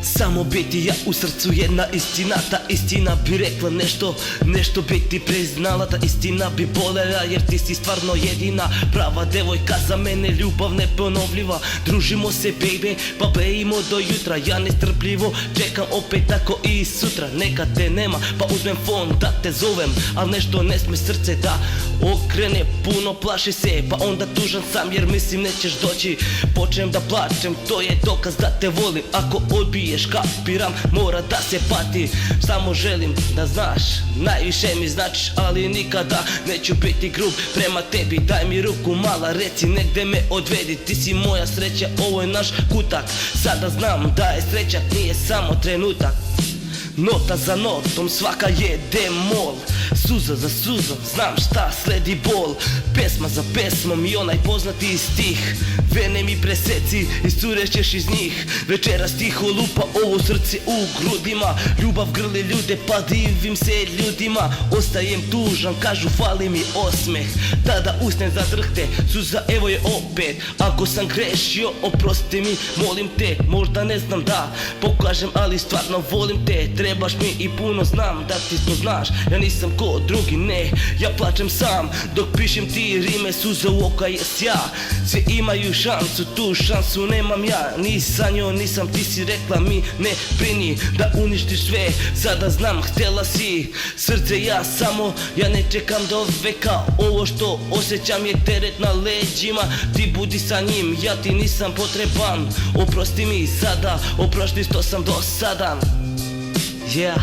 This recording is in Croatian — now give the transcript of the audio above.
Samo biti ja u srcu jedna istina. Ta istina bi rekla nešto bi ti priznala. Ta istina bi bolela jer ti si stvarno jedina prava devojka za mene, ljubav neponovljiva. Družimo se baby, pa bejimo do jutra. Ja nestrpljivo čekam opet tako i sutra. Neka te nema pa uzmem fon da te zovem, al nešto ne sme srce da okrene. Puno plaši se pa onda tužan sam jer mislim nećeš doći. Počnem da plačem, to je dokaz da te volim. Ako odbiješ kapiram, mora da se pati. Samo želim da znaš, najviše mi značiš, ali nikada neću biti grub prema tebi. Daj mi ruku mala, reci negde me odvedi. Ti si moja sreća, ovo je naš kutak. Sada znam da je sreća, nije samo trenutak. Nota za notom, svaka je demol. Suza za suzom, znam šta sledi bol. Pesma za pesmom i onaj poznati stih. Vene mi preseci i curećeš iz njih. Večeras tiho lupa ovo srce u grudima. Ljubav grli ljude pa divim se ljudima. Ostajem tužan, kažu fali mi osmeh. Tada usne zadrhte, suza evo je opet. Ako sam grešio, oprosti mi, molim te. Možda ne znam da pokažem, ali stvarno volim te. Trebaš mi i puno znam da ti to znaš. Ja nisam ko drugi, ne, ja plačem sam dok pišem ti rime. Suza u oka jes ja, svi imaju šansu, tu šansu nemam ja. Ni sanjao nisam, ti si rekla mi ne brini da uništiš sve. Sada znam, htjela si srce, ja samo, ja ne čekam do veka. Ovo što osjećam je teret na leđima. Ti budi sa njim, ja ti nisam potreban. Oprosti mi sada, oprosti što sam dosadan. Yeah.